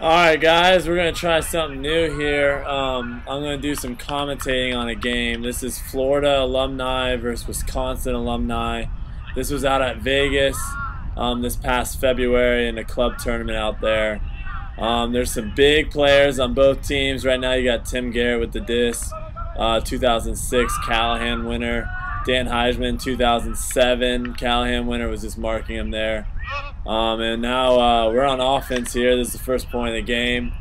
Alright guys, we're going to try something new here. I'm going to do some commentating on a game. This is Florida alumni versus Wisconsin alumni. This was out at Vegas this past February in a club tournament out there. There's some big players on both teams. Right now you got Tim Gehret with the disc, 2006 Callahan winner. Dan Heijman, 2007 Callahan winner, was just marking him there. And now we're on offense here. This is the first point of the game.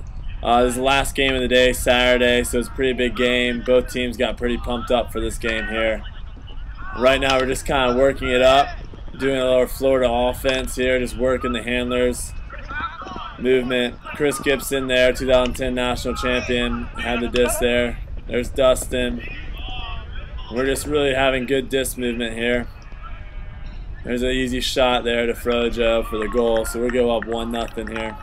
This is the last game of the day, Saturday, so it's a pretty big game. Both teams got pretty pumped up for this game here. Right now we're just kind of working it up, doing a little Florida offense here, just working the handlers. Movement. Chris Gibson there, 2010 national champion, had the disc there. There's Dustin. We're just really having good disc movement here. There's an easy shot there to Frojo for the goal, so we'll go up 1-0 here.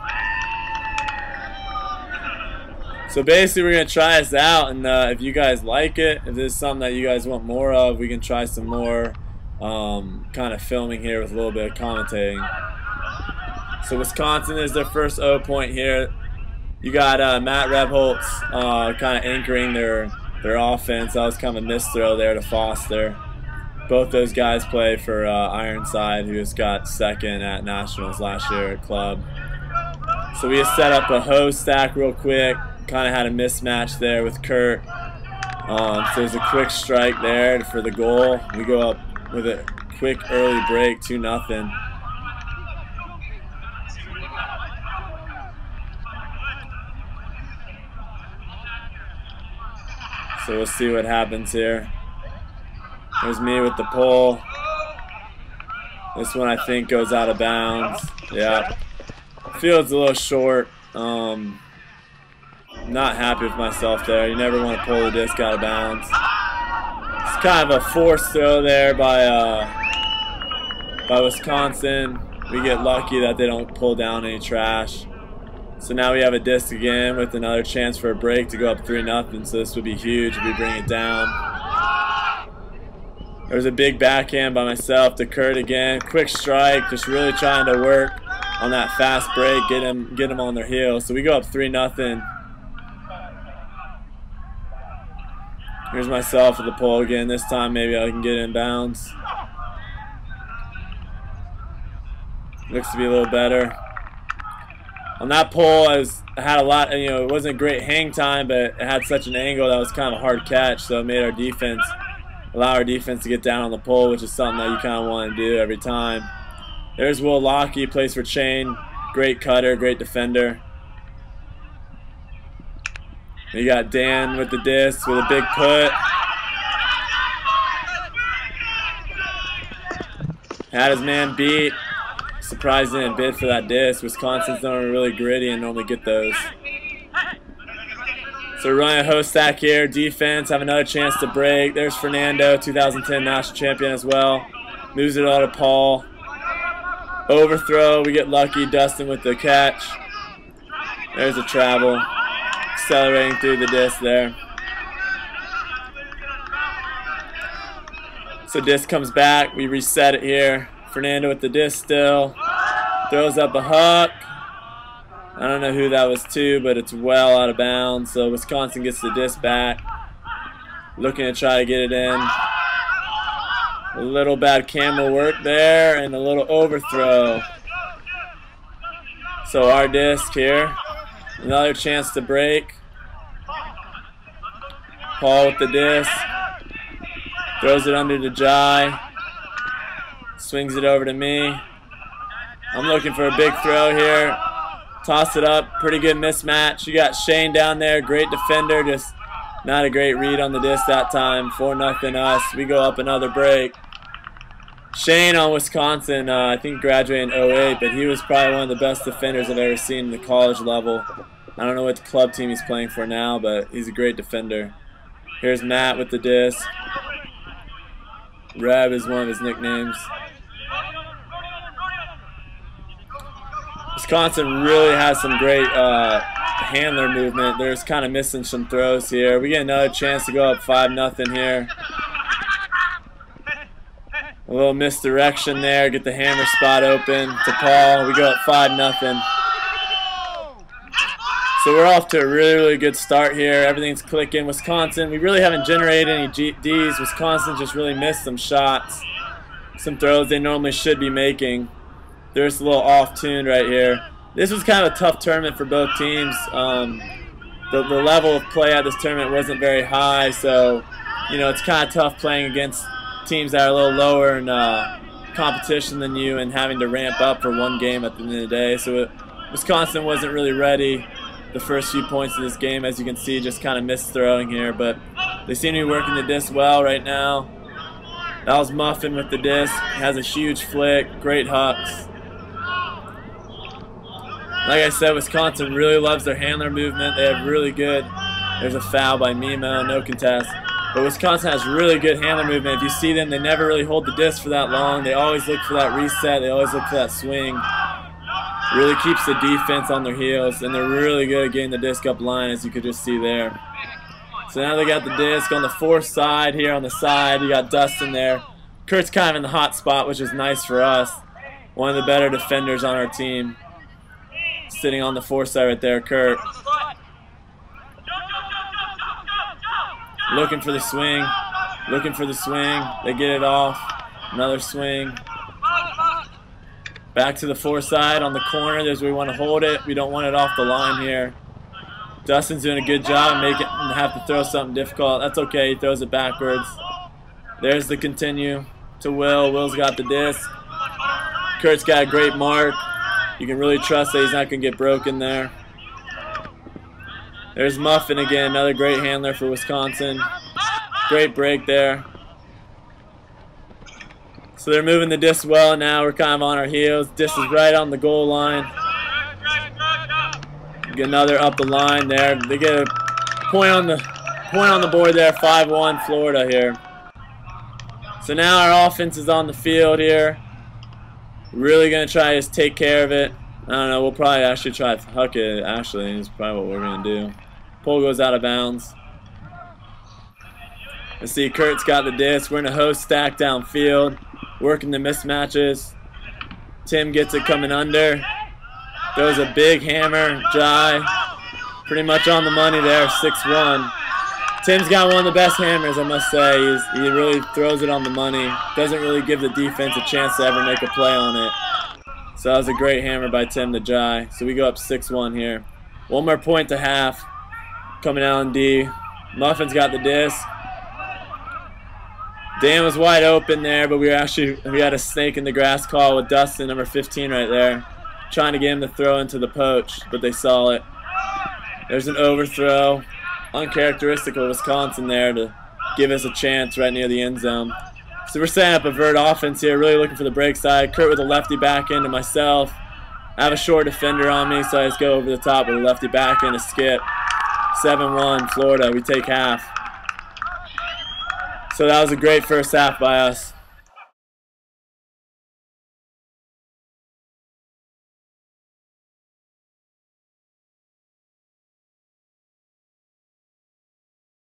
So basically we're going to try this out, and if you guys like it, if this is something that you guys want more of, we can try some more kind of filming here with a little bit of commentating. So Wisconsin is their first O point here. You got Matt Rebholz kind of anchoring their offense. That was kind of a missed throw there to Foster. Both those guys play for Ironside, who just got second at Nationals last year at club. So we just set up a hose stack real quick. Kind of had a mismatch there with Kurt. So there's a quick strike there for the goal. We go up with a quick early break, 2-0. So we'll see what happens here. There's me with the pole. This one I think goes out of bounds. Yeah. Field's a little short. Not happy with myself there. You never want to pull the disc out of bounds. It's kind of a forced throw there by Wisconsin. We get lucky that they don't pull down any trash. So now we have a disc again with another chance for a break to go up 3-0. So this would be huge if we bring it down. There's a big backhand by myself to Kurt again. Quick strike, just really trying to work on that fast break, get them on their heels. So we go up 3-0. Here's myself with the pole again. This time maybe I can get in bounds. Looks to be a little better. On that pole, I had a lot, it wasn't a great hang time, but it had such an angle that was kind of a hard catch, so it made our defense, allow our defense to get down on the pole, which is something that you kind of want to do every time. There's Will Lockey, plays for Chain, great cutter, great defender. You got Dan with the disc with a big put. Had his man beat. Surprised didn't bid for that disc. Wisconsin's not really gritty and normally get those. So we're running a hose stack here. Defense, have another chance to break. There's Fernando, 2010 national champion as well. Moves it all to Paul. Overthrow, we get lucky. Dustin with the catch. There's a travel. Accelerating through the disc there. So disc comes back. We reset it here. Fernando with the disc still. Throws up a hook. I don't know who that was to, but it's well out of bounds. So Wisconsin gets the disc back. Looking to try to get it in. A little bad camera work there and a little overthrow. So our disc here. Another chance to break. Paul with the disc. Throws it under to Jai. Swings it over to me. I'm looking for a big throw here. Toss it up. Pretty good mismatch. You got Shane down there. Great defender. Just not a great read on the disc that time. 4-0 us. We go up another break. Shane on Wisconsin, I think graduated in 08, but he was probably one of the best defenders I've ever seen in the college level. I don't know what club team he's playing for now, but he's a great defender. Here's Matt with the disc. Reb is one of his nicknames. Wisconsin really has some great handler movement. They're just kind of missing some throws here. We get another chance to go up 5-0 here. A little misdirection there. Get the hammer spot open to Paul. We go up 5-0. So we're off to a really, really good start here. Everything's clicking. Wisconsin, we really haven't generated any Ds. Wisconsin just really missed some shots, some throws they normally should be making. They're just a little off-tuned right here. This was kind of a tough tournament for both teams. The level of play at this tournament wasn't very high, so you know it's kind of tough playing against teams that are a little lower in competition than you and having to ramp up for one game at the end of the day. So Wisconsin wasn't really ready the first few points of this game, as you can see, just kind of missed throwing here, but they seem to be working the disc well right now. That was Muffin with the disc. Has a huge flick, great hucks. Like I said, Wisconsin really loves their handler movement. They have really good. There's a foul by Mimo, no contest. But Wisconsin has really good handler movement. If you see them, they never really hold the disc for that long. They always look for that reset. They always look for that swing. Really keeps the defense on their heels, and they're really good at getting the disc up line, as you could just see there. So now they got the disc on the fourth side here on the side. You got Dustin there. Kurt's kind of in the hot spot, which is nice for us. One of the better defenders on our team. Sitting on the fourth side right there, Kurt. Looking for the swing. Looking for the swing. They get it off. Another swing. Back to the fourth side on the corner. There's where we want to hold it. We don't want it off the line here. Dustin's doing a good job of making him have to throw something difficult. That's okay. He throws it backwards. There's the continue to Will. Will's got the disc. Kurt's got a great mark. You can really trust that he's not going to get broken there. There's Muffin again, another great handler for Wisconsin. Great break there. So they're moving the disc well now. We're kind of on our heels. Disc is right on the goal line. Get another up the line there. They get a point on the board there. 5-1 Florida here. So now our offense is on the field here. Really going to try to just take care of it. I don't know. We'll probably actually try to huck it. Actually, is probably what we're going to do. Pole goes out of bounds. Let's see. Kurt's got the disc. We're in a host stack downfield. Working the mismatches. Tim gets it coming under. Throws a big hammer. Jai. Pretty much on the money there. 6-1. Tim's got one of the best hammers, I must say. He really throws it on the money. Doesn't really give the defense a chance to ever make a play on it. So that was a great hammer by Tim to Jai. So we go up 6-1 here. One more point to half. Coming out on D. Muffin's got the disc. Dan was wide open there, but we had a snake in the grass call with Dustin, number 15 right there. Trying to get him to throw into the poach, but they saw it. There's an overthrow. Uncharacteristic of Wisconsin there to give us a chance right near the end zone. So we're setting up a vert offense here, really looking for the break side. Kurt with a lefty back end to myself. I have a short defender on me, so I just go over the top with a lefty back end to skip. 7-1 Florida. We take half. So that was a great first half by us.